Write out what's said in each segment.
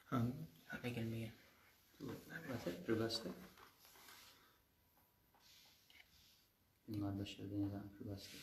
Hala gelmeyen. Pribasta. Kardeşlerden yazan pribasta.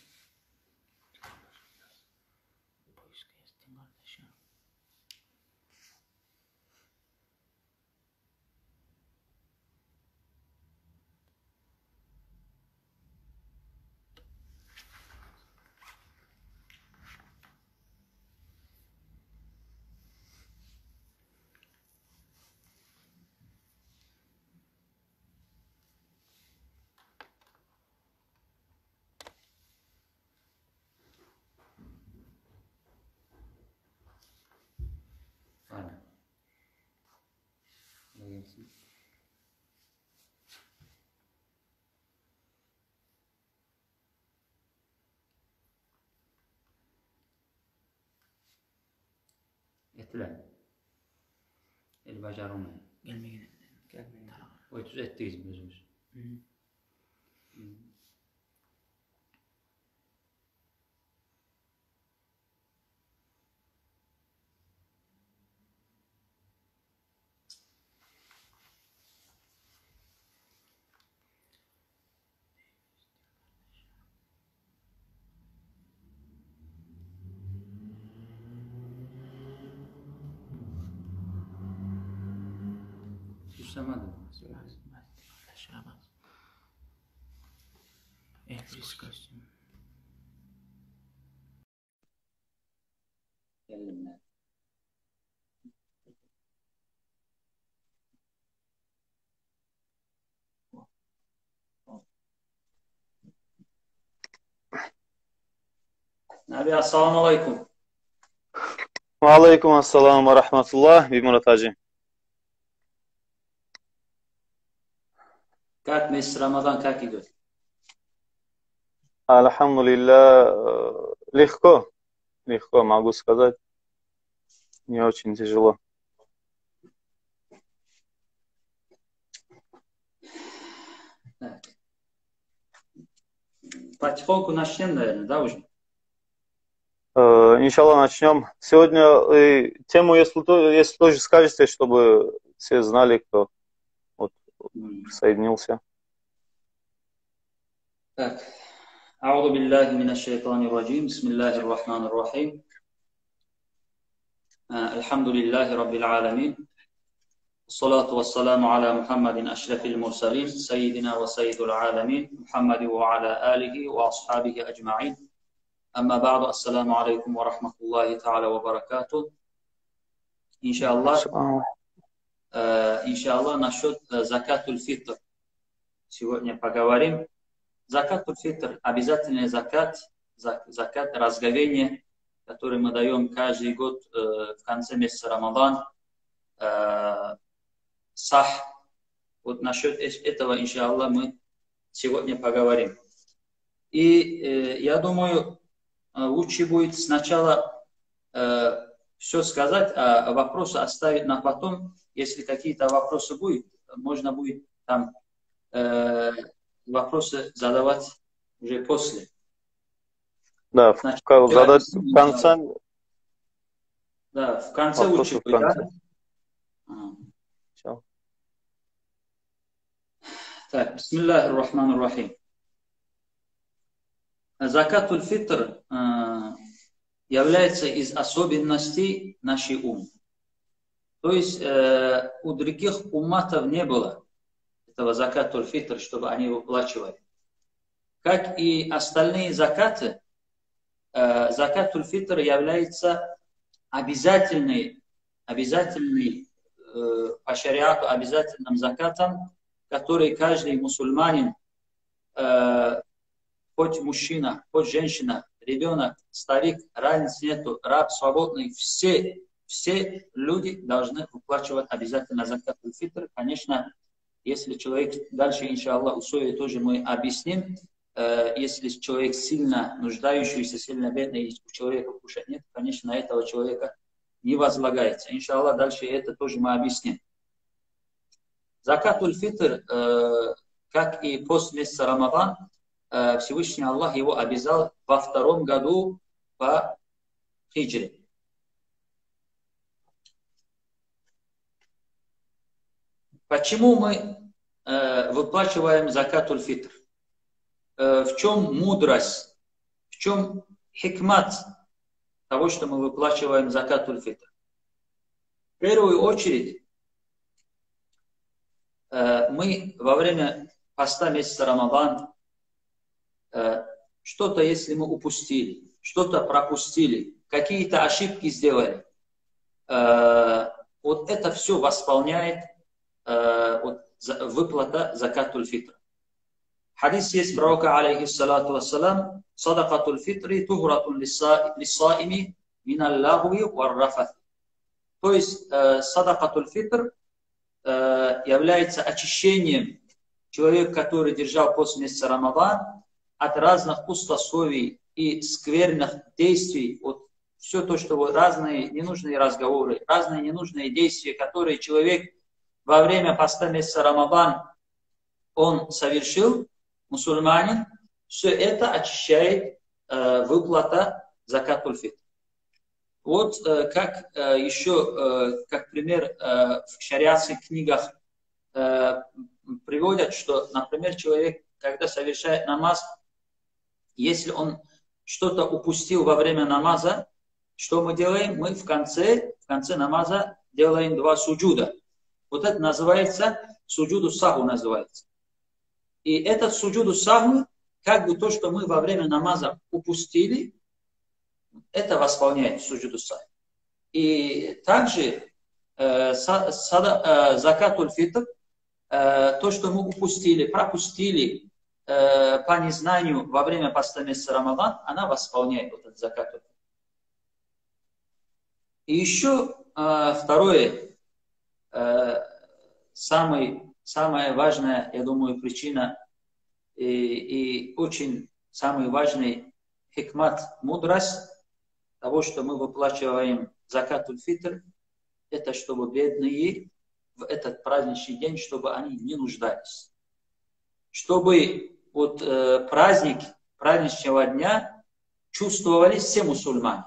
Ettiler. El bacarılmayan. Gelmeyen. O tuz ettiyiz biz özümüz. Susamadı. Geldim ben. Abi, assalamu alaikum. Валейкум ассалам ва рахматуллах, Бимурат Хаджи. Как месяц Рамадан, как идет? Альхамдулилля, легко, могу сказать. Не очень тяжело. Так. Потихоньку начнем, наверное, да, уже? Иншаллах, начнем. Сегодня тему, если тоже скажете, чтобы все знали, кто вот присоединился. Так. أعوذ بالله من الشيطان الرجيم بسم الله الرحمن الرحيم الحمد لله رب العالمين والصلاة والسلام على محمد أشرف المرسلين سيدنا وسيد العالمين محمد وعلى آله وأصحابه أجمعين أما بعد السلام عليكم ورحمة الله تعالى وبركاته إن شاء الله насчет закатуль фитр сегодня поговорим. Закатуль фитр, обязательный закат разговения, который мы даем каждый год в конце месяца Рамадан. Сах. Вот насчет этого, иншаллах, мы сегодня поговорим. И я думаю, лучше будет сначала все сказать, а вопросы оставить на потом. Если какие-то вопросы будут, можно будет там вопросы задавать уже после. Да, задать в конце. Да, в конце лучше будет, да? Все. Так, бисмиллахир рахманир рахим. Закатуль фитр является из особенностей нашей уммы. То есть у других умматов не было этого закатуль фитр, чтобы они выплачивали. Как и остальные закаты, закатуль фитр является обязательный по шариату обязательным закатом, который каждый мусульманин, хоть мужчина, хоть женщина, ребенок, старик, разницы нету, раб, свободный, все люди должны выплачивать обязательно закатуль фитр. Конечно, если человек, дальше, иншаллах, условия тоже мы объясним, если человек сильно нуждающийся, сильно бедный, у человека кушать нет, конечно, на этого человека не возлагается. Иншаллах, дальше это тоже мы объясним. Закатуль фитр, как и пост месяца Рамадан, Всевышний Аллах его обязал во 2-м году по хиджре. Почему мы выплачиваем закатуль фитр? В чем мудрость? В чем хикмат того, что мы выплачиваем закатуль фитр? В первую очередь, мы во время поста месяца Рамадан что-то, если мы упустили, что-то пропустили, какие-то ошибки сделали, вот это все восполняет выплата закатуль фитр. Хадис есть пророка, алейхиссалату вассалам, садакатуль фитри тухратун лиссаими минал лагви варрафат. То есть садакатуль фитр является очищением человека, который держал пост месяца Рамадан, от разных пустословий и скверных действий, от все то, что разные ненужные разговоры, разные ненужные действия, которые человек во время поста месяца Рамадан он совершил, мусульманин, все это очищает выплата закатуль фитр. Вот как еще, как пример в шариатских книгах приводят, что, например, человек, когда совершает намаз, если он что-то упустил во время намаза, что мы делаем? Мы в конце намаза делаем 2 суджуда. Вот это называется суджуду саху называется. И этот суджуду саху, как бы то, что мы во время намаза упустили, это восполняет суджуду саху. И также закатуль фитр, то, что мы упустили, пропустили по незнанию во время поста месяца Рамадан, она восполняет вот этот закатуль. И еще второе, самая важная, я думаю, причина и очень самый важный хикмат, мудрость того, что мы выплачиваем закатуль фитр, это чтобы бедные в этот праздничный день, чтобы они не нуждались. Чтобы вот праздник праздничного дня чувствовали все мусульмане.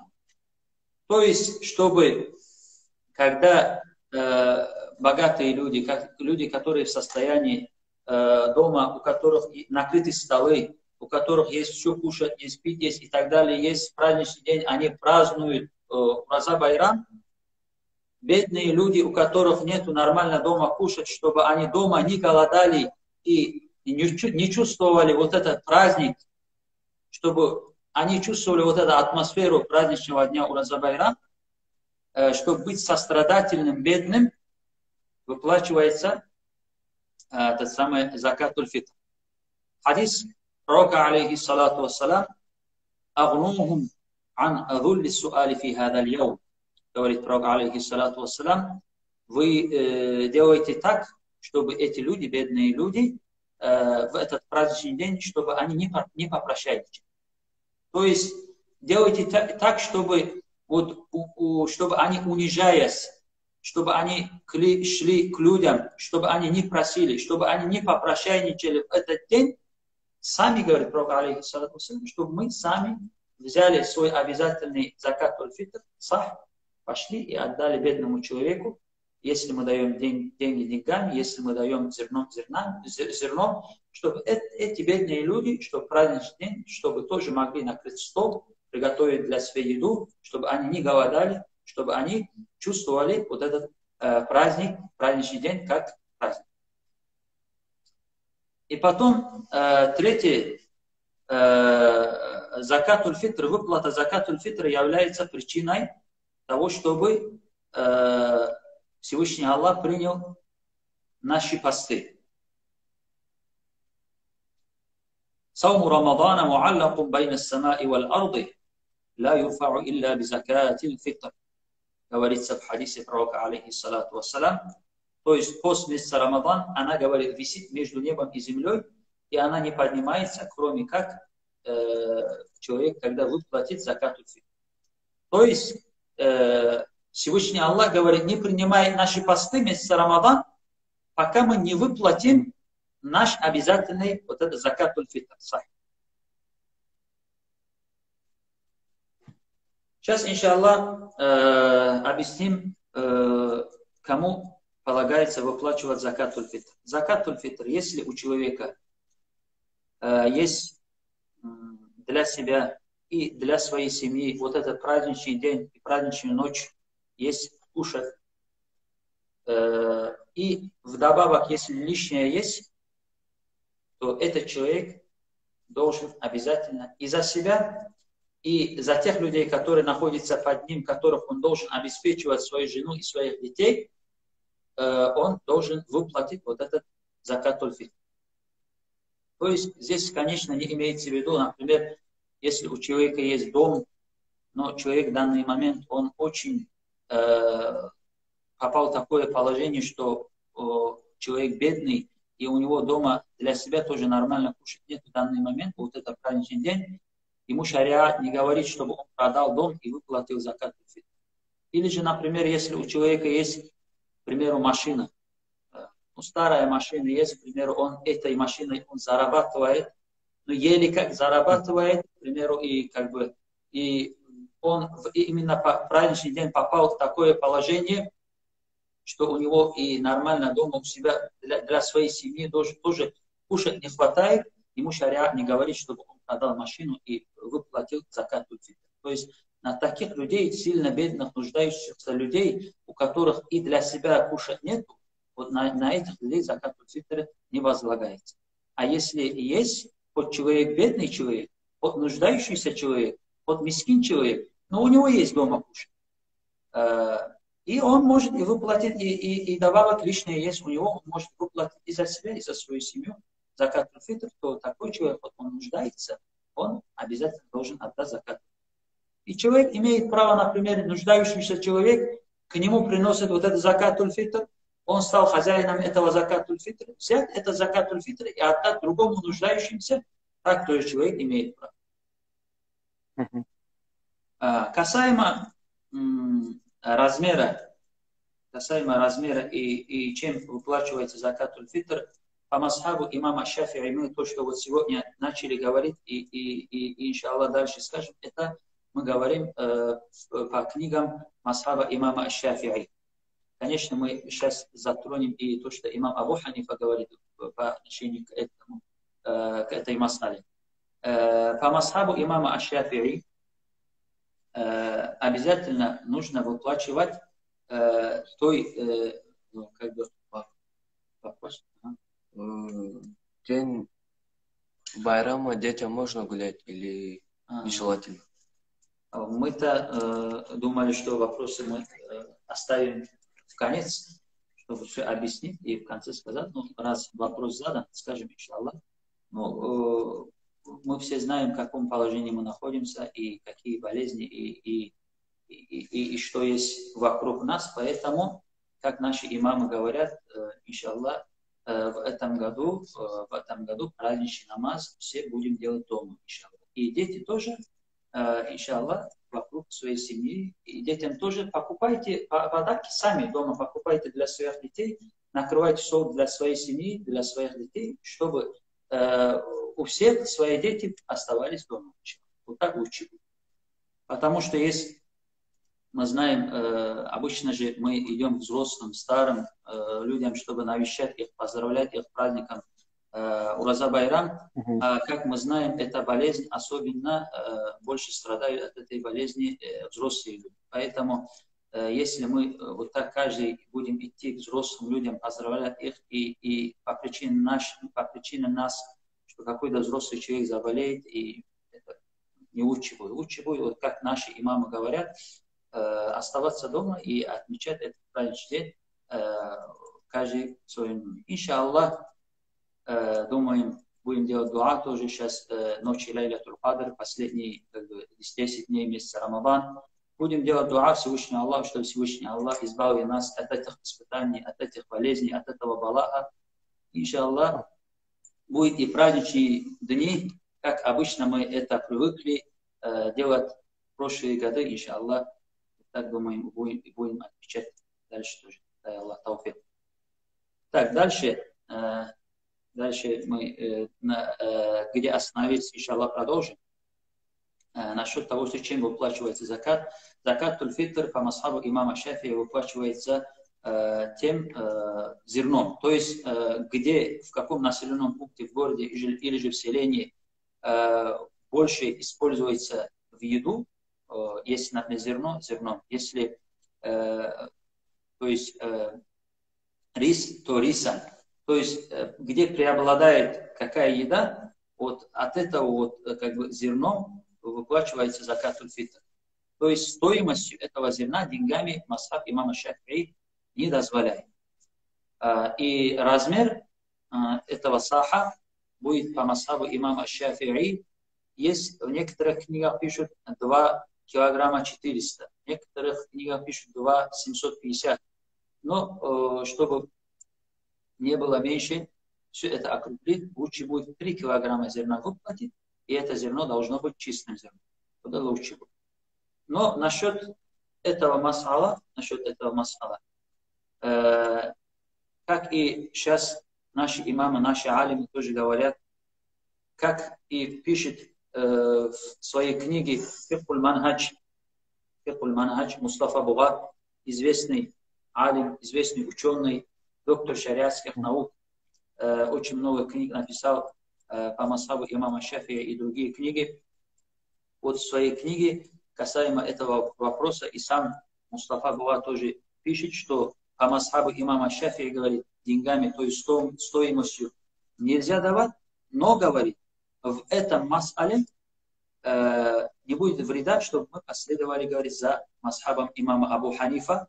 То есть, чтобы когда богатые люди, люди, которые в состоянии дома, у которых накрыты столы, у которых есть все кушать, есть пить, есть и так далее, есть праздничный день, они празднуют Ураза Байрам. Бедные люди, у которых нет нормально дома кушать, чтобы они дома не голодали и не чувствовали вот этот праздник, чтобы они чувствовали вот эту атмосферу праздничного дня Ураза Байрам, чтобы быть сострадательным, бедным, выплачивается тот самый закатуль фитр. Хадис пророка, алейхиссалату вассалам, агнухум ан адулли суали фи хадаль яум. Говорит пророк, алейхиссалату вассалам, вы делаете так, чтобы эти люди, бедные люди, в этот праздничный день, чтобы они не попрощались. То есть делайте так, чтобы, чтобы они, унижаясь, чтобы они шли к людям, чтобы они не просили, чтобы они не попрощайничали в этот день, сами, говорит пророк, алейхиссалату вассалам, чтобы мы сами взяли свой обязательный закатуль фитр, пошли и отдали бедному человеку, если мы даем деньги деньгами, если мы даем зерном, чтобы эти бедные люди, чтобы праздничный день, чтобы тоже могли накрыть стол, приготовить для себя еду, чтобы они не голодали, чтобы они чувствовали вот этот праздник, праздничный день как праздник. И потом, третье, закатуль фитр, выплата закатуль фитр является причиной того, чтобы Всевышний Аллах принял наши посты. Сауму Рамадана муаллакум байна ас-самаи вал арды ла юрфау илля би закатил фитр. Говорится в хадисе пророка, алейхиссалату вассалам. То есть пост месяца Рамадан, она, говорит, висит между небом и землей, и она не поднимается, кроме как человек, когда выплатит закатуль фитр. То есть Всевышний Аллах говорит, не принимай наши посты месяца Рамадан, пока мы не выплатим наш обязательный вот этот закатуль фитр. Сейчас, иншаллах, объясним, кому полагается выплачивать закат-уль-фитр. Закат-уль-фитр, если у человека есть для себя и для своей семьи вот этот праздничный день и праздничную ночь, есть кушать, и вдобавок, если лишнее есть, то этот человек должен обязательно и за себя, и за тех людей, которые находятся под ним, которых он должен обеспечивать свою жену и своих детей, он должен выплатить вот этот закат-уль-фитр. То есть здесь, конечно, не имеется в виду, например, если у человека есть дом, но человек в данный момент, он очень попал в такое положение, что человек бедный, и у него дома для себя тоже нормально кушать нет в данный момент, вот это праздничный день, ему шариат не говорит, чтобы он продал дом и выплатил закат-уль-фитр. Или же, например, если у человека есть, к примеру, машина, старая машина есть, к примеру, он этой машиной он зарабатывает, но еле как зарабатывает, к примеру, и как бы и он именно в праздничный день попал в такое положение, что у него и нормально дома у себя для своей семьи тоже кушать не хватает, ему шариат не говорит, чтобы он продал машину и выплатил закат-уль-фитр. То есть на таких людей, сильно бедных, нуждающихся людей, у которых и для себя кушать нет, вот на этих людей закат-уль-фитр не возлагается. А если есть хоть человек, бедный человек, хоть нуждающийся человек, хоть мискин человек, но у него есть дома кушать, и он может и выплатить, и добавок лишнее есть у него, он может выплатить и за себя, и за свою семью закат-уль-фитр, то такой человек, вот он нуждается, он обязательно должен отдать закат. И человек имеет право, например, нуждающийся человек, к нему приносит вот этот закат-уль-фитр, он стал хозяином этого закат-уль-фитра, взять этот закат-уль-фитр и отдать другому нуждающимся, так тоже человек имеет право. Касаемо размера и чем выплачивается закат-уль-фитр, по масхабу имама Шафи'и, мы то, что вот сегодня начали говорить, и иншаллах дальше скажем, это мы говорим по книгам масхаба имама Шафи'и. Конечно, мы сейчас затронем и то, что имам Абу Ханифа говорит по отношению к этой масхабе. По масхабу имама Шафи'и обязательно нужно выплачивать той, как бы, вопрос. День Байрама детям можно гулять или нежелательно? Мы-то думали, что вопросы мы оставим в конец, чтобы все объяснить и в конце сказать. Ну, раз вопрос задан, скажем, иншаллах. Ну, мы все знаем, в каком положении мы находимся, и какие болезни, и что есть вокруг нас. Поэтому, как наши имамы говорят, иншаллах, в этом году праздничный намаз все будем делать дома, иншаллах. И дети тоже, иншаллах, вокруг своей семьи. И детям тоже покупайте подарки сами дома, покупайте для своих детей, накрывайте стол для своей семьи, для своих детей, чтобы у всех свои дети оставались дома. Вот так лучше будет. Потому что есть, мы знаем, обычно же мы идем к взрослым, старым людям, чтобы навещать их, поздравлять их праздником Ураза Байрам. Как мы знаем, эта болезнь особенно больше страдают от этой болезни взрослые люди. Поэтому если мы вот так каждый будем идти к взрослым людям, поздравлять их, и по причине нас, что какой-то взрослый человек заболеет, и это не лучше будет. Лучше будет, вот как наши имамы говорят, оставаться дома и отмечать этот праздничный день каждый своим. Иншаллах, думаем, будем делать дуа тоже сейчас, ночи Лайлятуль Кадр, последние 10 дней месяца Рамадан. Будем делать дуа Всевышнему Аллаху, чтобы Всевышний Аллах избавил нас от этих испытаний, от этих болезней, от этого балаха. Иншаллах, будет и праздничные дни, как обычно мы это привыкли делать в прошлые годы, иншаллах. Так думаем, будем отвечать дальше тоже. Дай Аллах тауфик. Так, дальше мы, где остановились, иншаллах, продолжим. Насчет того, чем выплачивается закат. Закат-уль-фитр по масхабу имама Шафии выплачивается тем зерном. То есть, где, в каком населенном пункте, в городе или же в селении больше используется в еду, если, например, зерном. Если, то есть, рис, то рисом. То есть, где преобладает какая еда, вот от этого вот, как бы, зерном выплачивается закат аль-фитр. То есть, стоимостью этого зерна деньгами мазхаб имама Шафии не дозволяет. И размер этого саха будет по мазхабу имама Шафии. Есть в некоторых книгах пишут 2 килограмма 400, в некоторых книгах пишут 2 750. Но чтобы не было меньше, все это округлить, лучше будет 3 килограмма зерна выплатить, и это зерно должно быть чистым зерном. Туда лучше будет. Но насчет этого мас'ала, как и сейчас наши имамы, наши алимы тоже говорят, как и пишет в своей книге Фикхуль Манхадж Мустафа Буга, известный алим, известный ученый, доктор шариатских наук, очень много книг написал по мазхабу имама Шафии и другие книги. Вот в своей книге касаемо этого вопроса и сам Мустафа Буга тоже пишет, что по мазхабу имама Шафии, говорит, деньгами, то есть стоимостью нельзя давать, но, говорит, в этом мас'але не будет вреда, чтобы мы последовали, говорит, за мазхабом имама Абу Ханифа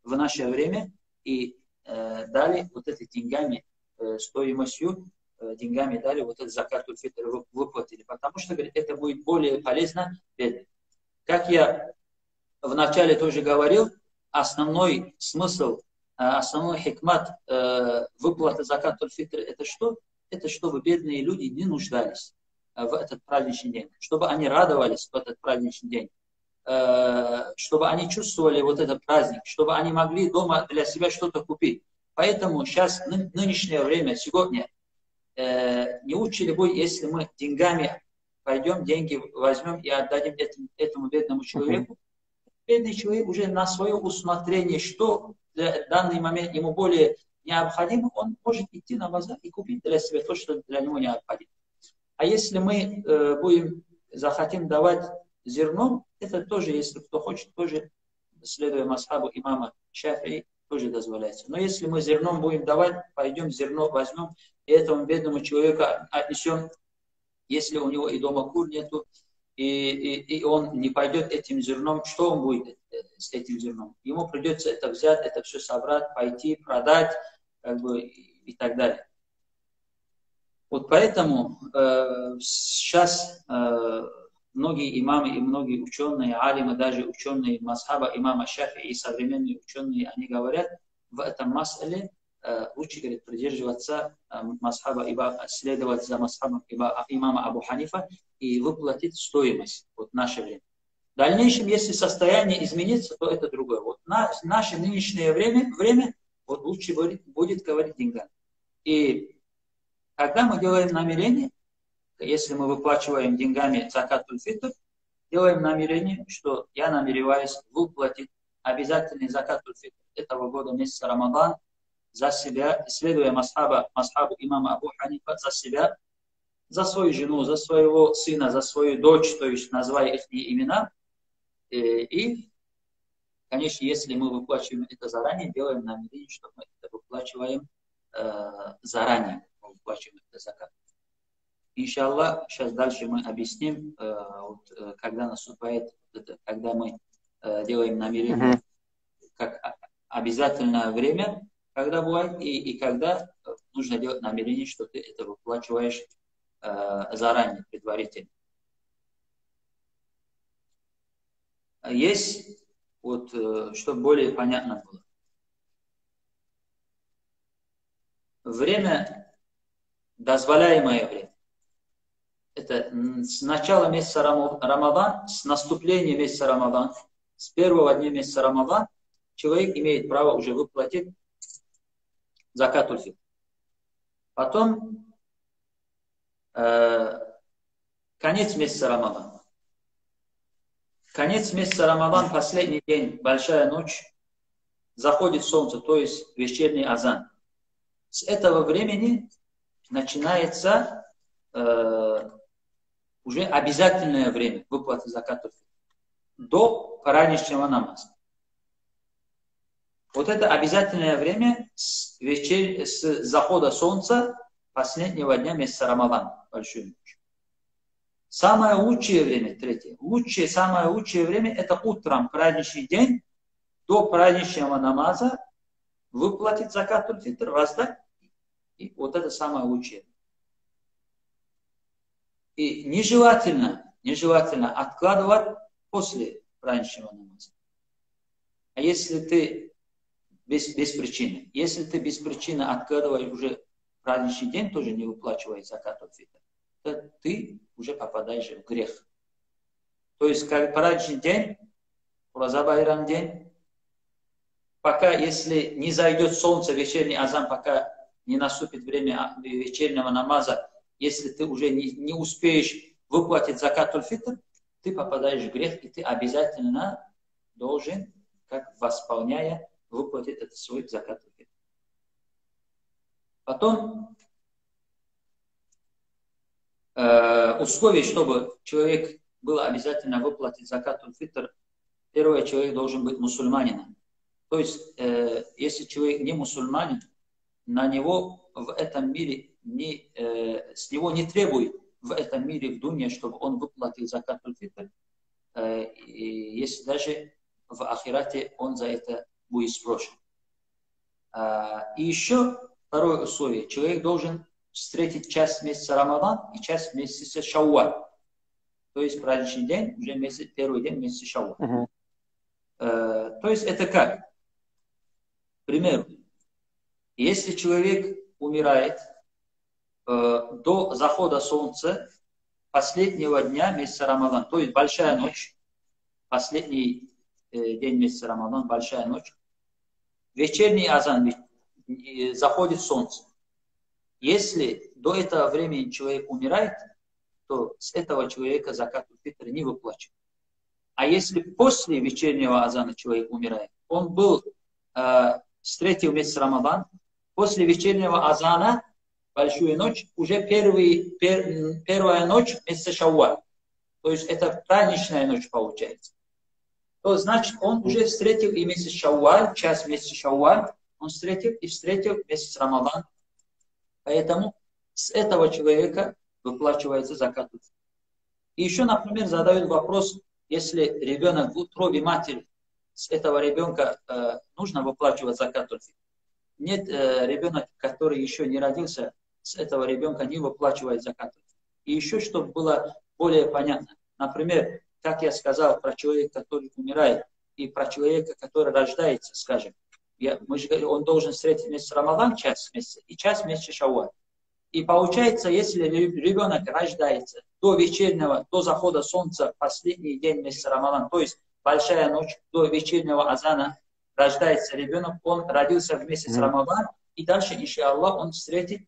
в наше время и дали вот эти деньгами, стоимостью, деньгами дали вот этот закат аль-фитр, выплатили. Потому что, говорит, это будет более полезно. Как я вначале тоже говорил, основной смысл, основной хикмат выплаты закат аль-фитр это что? Это чтобы бедные люди не нуждались в этот праздничный день, чтобы они радовались в этот праздничный день, чтобы они чувствовали вот этот праздник, чтобы они могли дома для себя что-то купить. Поэтому сейчас, в нынешнее время, сегодня, не лучше ли будет, если мы деньгами пойдем, деньги возьмем и отдадим этому бедному человеку? Бедный человек уже на свое усмотрение, что в данный момент ему более необходимо, он может идти на базар и купить для себя то, что для него необходимо. А если мы захотим давать зерном, это тоже, если кто хочет, тоже, следуя мазхабу имама Шафии, тоже дозволяется. Но если мы зерном будем давать, пойдем зерно возьмем, и этому бедному человеку отнесем, если у него и дома кур нету, и он не пойдет этим зерном, что он будет с этим зерном? Ему придется это взять, это все собрать, пойти, продать, как бы, и так далее. Вот поэтому сейчас многие имамы и многие ученые, алимы, даже ученые мазхаба имама Шафии и современные ученые, они говорят, в этом мас'але лучше, говорит, придерживаться мазхаба, следовать за мазхабом имама Абу Ханифа и выплатить стоимость вот в наше время. В дальнейшем, если состояние изменится, то это другое. Вот в наше нынешнее время вот лучше будет говорить деньгами. И когда мы делаем намерение, если мы выплачиваем деньгами закат аль-фитр, делаем намерение, что я намереваюсь выплатить обязательный закат аль-фитр этого года, месяца Рамадан, за себя, следуя мазхабу имама Абу Ханифа, за себя, за свою жену, за своего сына, за свою дочь, то есть называя их имена. И, конечно, если мы выплачиваем это заранее, делаем намерение, что мы это выплачиваем заранее, мы выплачиваем это закат. Иншаллах, сейчас дальше мы объясним, когда наступает, когда мы делаем намерение, как обязательное время, когда бывает, и когда нужно делать намерение, что ты это выплачиваешь заранее, предварительно. Есть, вот, чтобы более понятно было. Время, дозволяемое время, это с начала месяца Рамадан, с наступления месяца Рамадан, с первого дня месяца Рамадан, человек имеет право уже выплатить закат аль-фитр. Потом конец месяца Рамадан. Конец месяца Рамадан, последний день, большая ночь, заходит солнце, то есть вечерний азан, с этого времени начинается уже обязательное время выплаты заката до праздничного намаза. Вот это обязательное время с захода солнца последнего дня месяца Рамадан, большой ночь. Самое лучшее время, третье, самое лучшее время это утром, праздничный день, до праздничного намаза выплатить закат фитр, раздать. И вот это самое лучшее. И нежелательно откладывать после праздничного намаза. А если ты без причины, если ты без причины откладываешь уже праздничный день, тоже не выплачивая закат фитр, то ты уже попадаешь в грех. То есть, как праздничный день, Ураза Байрам день, пока, если не зайдет солнце, вечерний азан, пока не наступит время вечернего намаза, если ты уже не успеешь выплатить закат фитр, ты попадаешь в грех, и ты обязательно должен, как восполняя, выплатить этот свой закат фитр. Потом условие, чтобы человек было обязательно выплатить закат фитр, первый человек должен быть мусульманином. То есть, если человек не мусульманин, на него в этом мире с него не требует в этом мире, в дуне, чтобы он выплатил закат фитр, если даже в ахирате он за это будет спрошен. И еще второе условие. Человек должен встретить часть месяца Рамадан и часть месяца Шауаль. То есть праздничный день, уже первый день месяца Шауаль. То есть это как? К примеру, если человек умирает до захода солнца последнего дня месяца Рамадан, то есть большая ночь, последний день месяца Рамадан, большая ночь, вечерний азан, заходит солнце. Если до этого времени человек умирает, то с этого человека закат фитр не выплачивает. А если после вечернего азана человек умирает, он был встретил месяц Рамадан, после вечернего азана, большую ночь, уже первая ночь месяца Шауаль. То есть это праздничная ночь получается. То значит, он уже встретил и месяц Шауаль, часть месяца Шауаль, он встретил месяц Рамадан. Поэтому с этого человека выплачивается закат. И еще, например, задают вопрос, если ребенок в утробе матери, с этого ребенка нужно выплачивать закат. Нет, ребенок, который еще не родился, с этого ребенка не выплачивает закат. И еще, чтобы было более понятно, например, как я сказал про человека, который умирает, и про человека, который рождается, скажем, он должен встретить месяц Рамадан, часть месяца, и часть месяца Шауаль. И получается, если ребенок рождается до захода солнца, последний день месяца Рамадан, то есть большая ночь, до вечернего азана, рождается ребенок, он родился в месяц Рамадан, и дальше, иншаллах, он встретит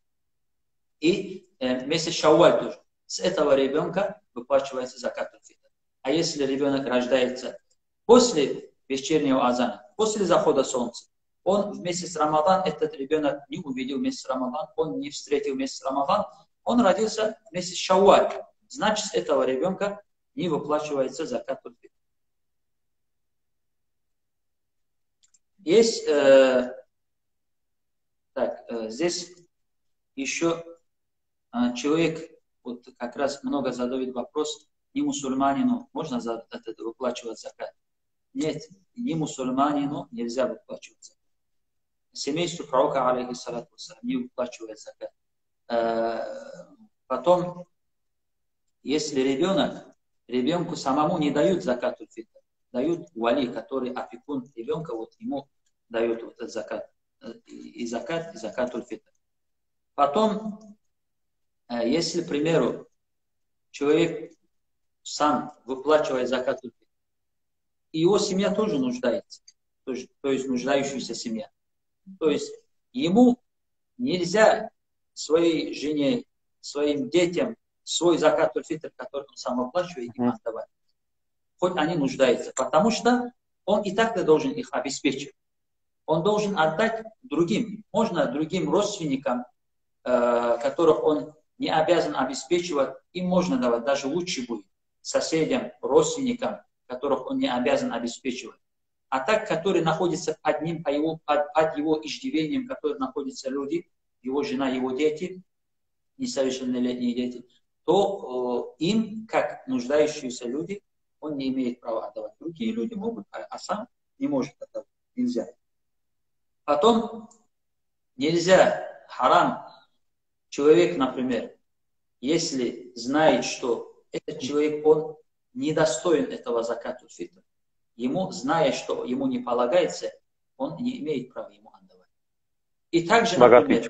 и месяц Шауаль тоже. С этого ребенка выплачивается закат фитр. А если ребенок рождается после вечернего азана, после захода солнца, он в месяц Рамадан, этот ребенок не увидел месяц Рамадан, он не встретил месяц Рамадан, он родился в месяц Шауаль. Значит, с этого ребенка не выплачивается закат фитр. Есть, здесь еще человек, вот как раз много задает вопрос, не мусульманину можно за это выплачивать закат? Нет, не мусульманину нельзя выплачивать закат. Семейству пророка, алейхиссалату вассалям, не выплачивает закат. Потом, если ребенку самому не дают закат фитр, дают вали, который опекун ребенка, вот ему дают вот этот закат, и закат фитр. Потом, если, к примеру, человек сам выплачивает закат фитр, и его семья тоже нуждается, то есть нуждающаяся семья, то есть ему нельзя своей жене, своим детям свой закат фитр, который он сам выплачивает, им отдавать. Хоть они нуждаются, потому что он и так должен их обеспечить. он должен отдать другим. Можно другим родственникам, которых он не обязан обеспечивать, им можно давать, даже лучше будет. Соседям, родственникам, которых он не обязан обеспечивать. А так, которые находятся под ним, под его иждивением, которые находятся люди, его жена, его дети, несовершеннолетние дети, то им, как нуждающиеся люди, он не имеет права отдавать. Другие люди могут, а сам не может отдавать. Нельзя. Потом нельзя, харам, человек, например, если знает, что этот человек, он недостоин этого закату фитр, ему, зная, что ему не полагается, он не имеет права ему отдавать. И также, например,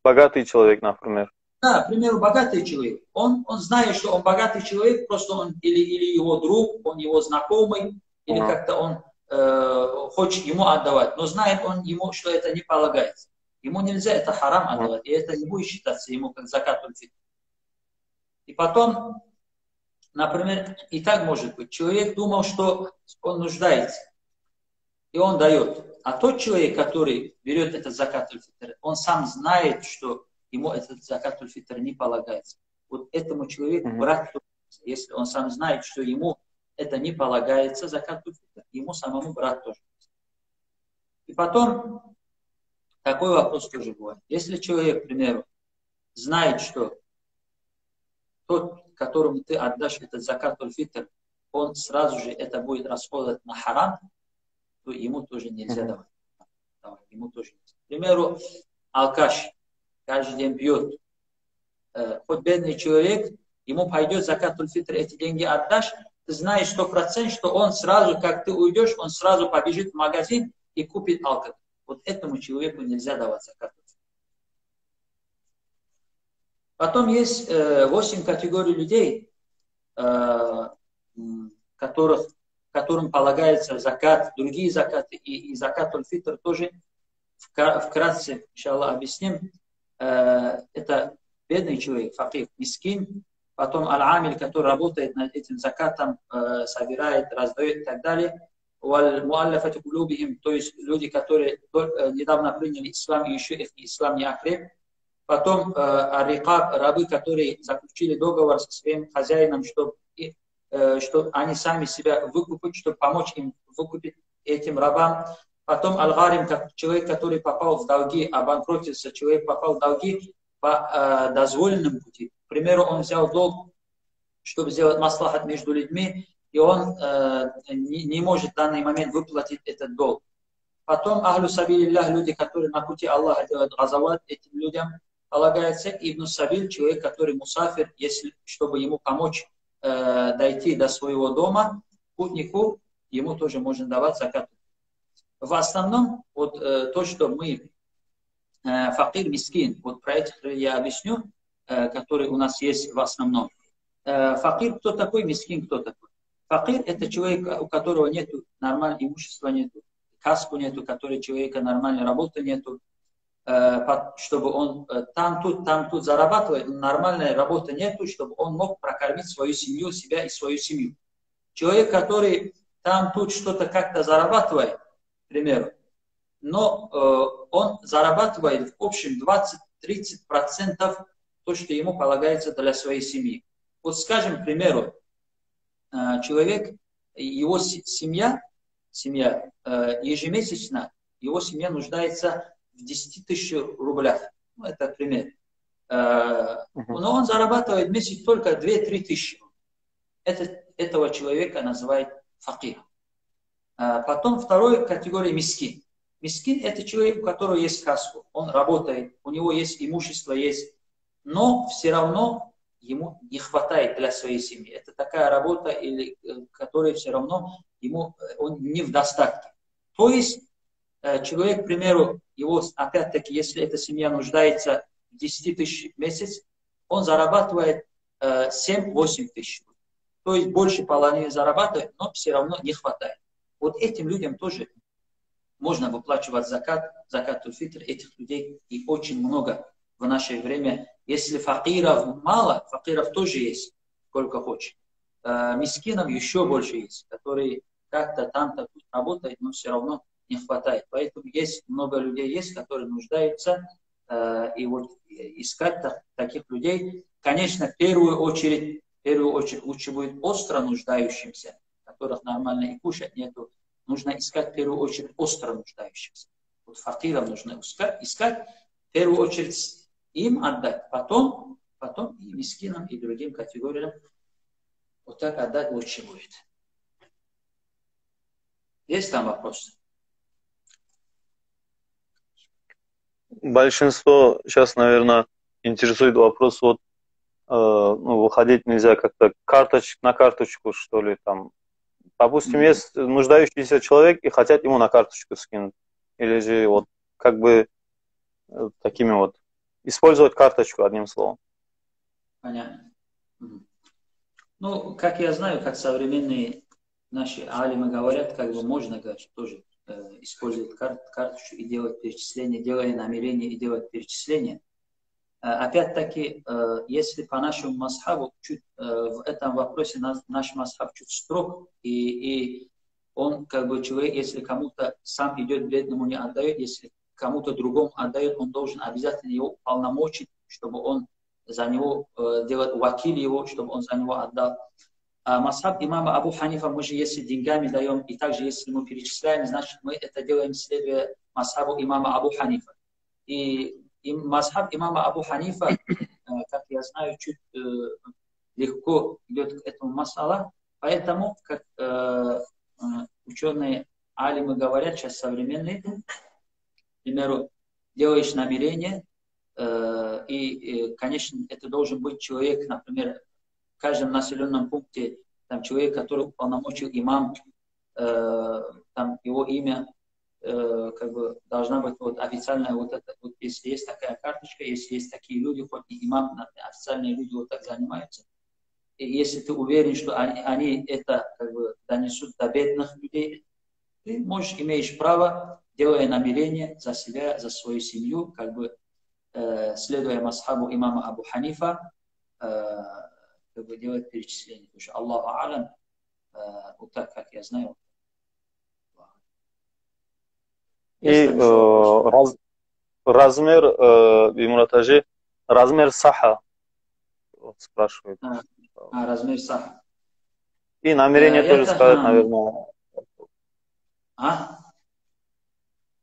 богатый человек, например. Да, к примеру, богатый человек. Он знает, что он богатый человек, просто он или его друг, он его знакомый, или как-то он хочет ему отдавать, но знает он ему, что это не полагается. Ему нельзя это харам отдавать, и это не будет считаться ему как закатуль фитр. И потом, например, и так может быть, человек думал, что он нуждается, и он дает. А тот человек, который берет этот закатуль фитр, он сам знает, что ему этот закатуль фитр не полагается. Вот этому человеку брать, если он сам знает, что ему это не полагается, закатуль фитр, ему самому брать тоже. И потом, такой вопрос тоже бывает. Если человек, к примеру, знает, что тот, которому ты отдашь этот закатуль фитр, он сразу же это будет расходовать на харам, то ему тоже нельзя давать. Ему тоже нельзя. К примеру, алкаш каждый день пьет. Хоть бедный человек, ему пойдет закатуль фитр, эти деньги отдашь, ты знаешь 100%, что он сразу, как ты уйдешь, он сразу побежит в магазин и купит алкоголь. Вот этому человеку нельзя давать закатуль фитр. Потом есть 8 категорий людей, которым полагается закат, другие закаты, и закатуль фитр тоже вкратце, иншаллах, объясним. Это бедный человек, факир, мискин, потом аль-амиль, который работает над этим закатом, собирает, раздает и так далее. Валь-муаллафату кулубихим, то есть люди, которые недавно приняли ислам, и еще их ислам не окреп. Потом ар-рикаб, рабы, которые заключили договор со своим хозяином, чтобы они сами себя выкупят, чтобы помочь им выкупить этим рабам. Потом аль-гарим, как человек, который попал в долги, обанкротился, человек попал в долги по дозволенным пути. К примеру, он взял долг, чтобы сделать маслахат между людьми, и он не может в данный момент выплатить этот долг. Потом ахлю сабилиллях, люди, которые на пути Аллаха делают газават, этим людям полагается ибн сабиль, человек, который мусафир, чтобы ему помочь дойти до своего дома, путнику, ему тоже можно давать закат. В основном, вот то, что мы факир, мискин, вот про этих я объясню, которые у нас есть в основном. Факир кто такой, мискин кто такой? Факир это человек, у которого нет нормального имущества, нет каску, нет, у которого человека нормальной работы нету, чтобы он там тут зарабатывает, нормальной работы нету, чтобы он мог прокормить свою семью, себя и свою семью. Человек, который там тут что-то как-то зарабатывает, к примеру, но он зарабатывает в общем 20-30% то, что ему полагается для своей семьи. Вот скажем, к примеру, человек, его семья ежемесячно, его семья нуждается в 10 тысяч рублях. Ну, это пример. Но он зарабатывает в месяц только 2-3 тысячи. Этого человека называют факир. Потом второй категория мискин. Мискин это человек, у которого есть каску. Он работает, у него есть имущество, есть, но все равно ему не хватает для своей семьи. Это такая работа, которая все равно он не в достатке. То есть человек, к примеру, его, опять-таки, если эта семья нуждается в 10 тысяч в месяц, он зарабатывает 7-8 тысяч. То есть больше половины зарабатывает, но все равно не хватает. Вот этим людям тоже можно выплачивать закат фитр, этих людей и очень много в наше время. Если факиров мало, факиров тоже есть, сколько хочешь. Мискинов еще больше есть, которые как-то там-то тут работает, но все равно не хватает. Поэтому есть много людей, которые нуждаются, и вот искать таких людей. Конечно, в первую очередь лучше будет остро нуждающимся, которых нормально и кушать нету. Нужно искать в первую очередь остро нуждающихся. Вот факирам нужно искать, в первую очередь им отдать, потом и мискинам, и другим категориям. Вот так отдать лучше будет. Есть там вопросы? Большинство сейчас, наверное, интересует вопрос, вот, выходить нельзя как-то на карточку, что ли, там. Допустим, есть нуждающийся человек и хотят ему на карточку скинуть. Или же вот как бы такими вот использовать карточку, одним словом. Понятно. Ну, как я знаю, как современные наши алимы говорят, как бы можно, говорить, тоже использовать карточку и делать перечисления, делая намерение и делать перечисления. Опять-таки, если по нашему масхабу, в этом вопросе наш масхаб чуть строг, и он, как бы человек, если кому-то сам идет, бедному не отдает, если кому-то другому отдает, он должен обязательно его уполномочить, чтобы он за него делать вакиль его, чтобы он за него отдал. А масхаб имама Абу Ханифа, мы же если деньгами даем, и также если мы перечисляем, значит мы это делаем следуя масхабу имама Абу Ханифа. И масхаб имама Абу Ханифа, как я знаю, чуть легко идет к этому масала, поэтому, как ученые алимы говорят, сейчас современные, к примеру, делаешь намерение, и, конечно, это должен быть человек, например, в каждом населенном пункте, там человек, который уполномочил имам, там его имя, как бы должна быть вот официальная вот это, вот если есть такая карточка, если есть такие люди, хоть и имам, официальные люди вот так занимаются, и если ты уверен, что они это как бы донесут до бедных людей, ты имеешь право, делая намерение за себя, за свою семью, как бы следуя масхабу имама Абу Ханифа, как бы делать перечисление. Потому что Аллаху алям, вот так, как я знаю. И размер, Имратажи, размер саха, вот спрашивают. Размер саха. И намерение тоже сказать, наверное.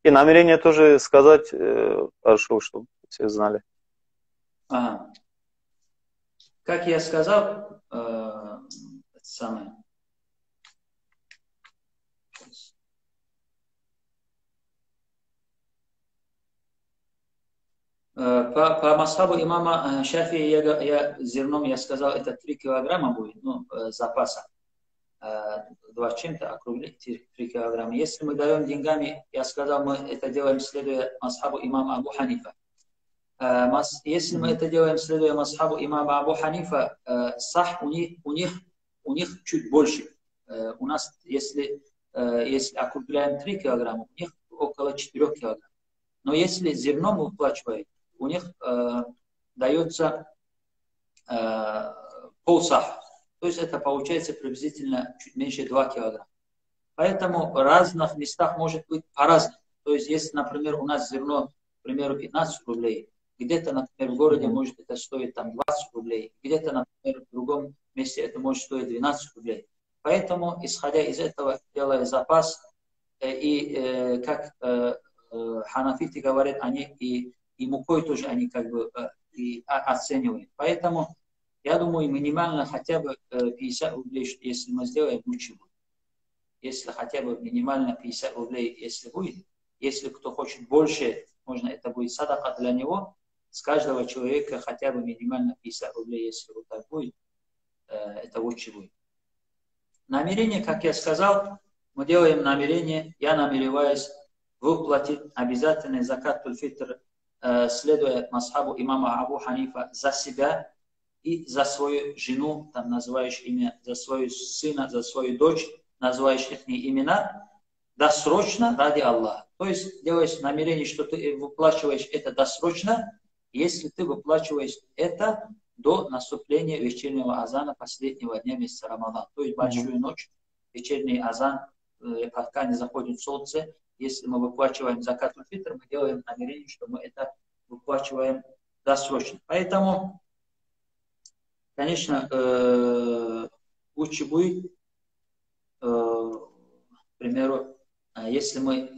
И намерение тоже сказать, хорошо, чтобы все знали. Как я сказал, это самое. По масхабу имама Шафи я зерном я сказал, это 3 килограмма будет, ну, запаса. 2 чем-то округлить 3 килограмма. Если мы даем деньгами, я сказал, мы это делаем следуя масхабу имама Абу Ханифа. Если мы это делаем следуя масхабу имама Абу Ханифа, сах у них чуть больше. У нас, если округляем 3 килограмма, у них около 4 килограмм. Но если зерном выплачивают, у них дается полсаха. То есть это получается приблизительно чуть меньше 2 килограмма. Поэтому в разных местах может быть по-разному. То есть если, например, у нас зерно, к примеру, 15 рублей, где-то, например, в городе может это стоить там 20 рублей, где-то, например, в другом месте это может стоить 12 рублей. Поэтому, исходя из этого, делая запас, и как ханафиты говорят, они и мукой тоже они как бы и оценивают. Поэтому, я думаю, минимально хотя бы 50 рублей, если мы сделаем, лучше будет. Если хотя бы минимально 50 рублей, если будет. Если кто хочет больше, можно это будет садака для него. С каждого человека хотя бы минимально 50 рублей, если вот так будет, это лучше будет. Намерение, как я сказал, мы делаем намерение, я намереваюсь выплатить обязательный закат аль-фитр, следуя масхабу имама Абу Ханифа, за себя и за свою жену, там называешь имя, за свою сына, за свою дочь, называешь их имена, досрочно ради Аллаха. То есть делаешь намерение, что ты выплачиваешь это досрочно, если ты выплачиваешь это до наступления вечернего азана последнего дня месяца Рамадан. То есть большую ночь, вечерний азан пока не заходит солнце, если мы выплачиваем закатуль фитр, мы делаем намерение, что мы это выплачиваем досрочно. Поэтому, конечно, лучше будет, к примеру, если мы,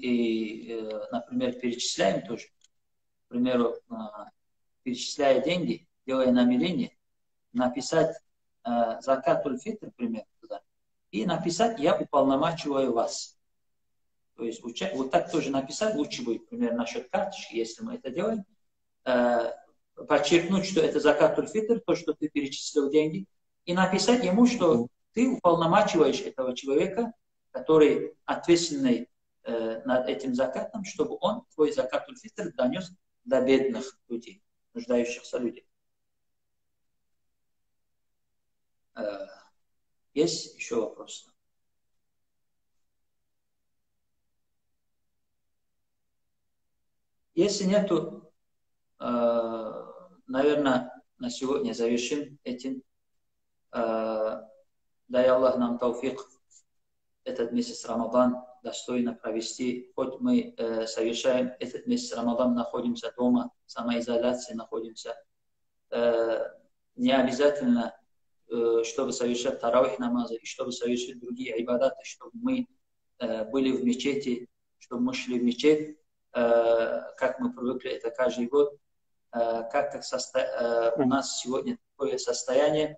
например, перечисляем тоже, к примеру, перечисляя деньги, делая намерение, написать закатуль фитр, к примеру, туда, и написать «я уполномачиваю вас». То есть вот так тоже написать лучше будет, например, насчет карточки, если мы это делаем, подчеркнуть, что это закатуль фитр, то, что ты перечислил деньги, и написать ему, что ты уполномачиваешь этого человека, который ответственный над этим закатом, чтобы он твой закатуль фитр донес до бедных людей, нуждающихся людей. Есть еще вопросы? Если нету, наверное, на сегодня завершим этим. Дай Аллах нам тауфик этот месяц Рамадан достойно провести. Хоть мы совершаем этот месяц Рамадан, находимся дома, в самоизоляции находимся. Не обязательно, чтобы совершать таравих намазы, и чтобы совершить другие ибадаты, чтобы мы были в мечети, чтобы мы шли в мечеть, как мы привыкли это каждый год, как у нас сегодня такое состояние,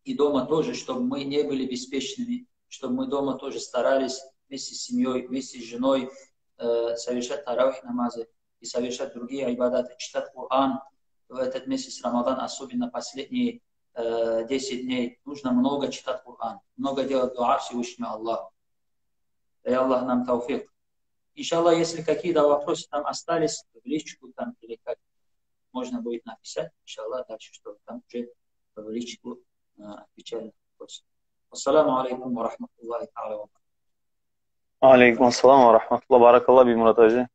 и дома тоже, чтобы мы не были беспечными, чтобы мы дома тоже старались вместе с семьей, вместе с женой совершать таравих намазы и совершать другие ибадаты, читать Коран в этот месяц Рамадан, особенно последние 10 дней. Нужно много читать Коран, много делать дуа Всевышнему Аллаху. Дай Аллах нам тауфик. Иншаллах, если какие-то вопросы там остались, в личку там или как, можно будет написать, иншаллах, дальше, чтобы там уже в личку отвечали на вопросы. Ассаламу алейкум ва рахматуллахи та'аля ва баракатуху. Алейкум ассалам ва рахматуллахи. Баракаллах, Бимурат Ажи.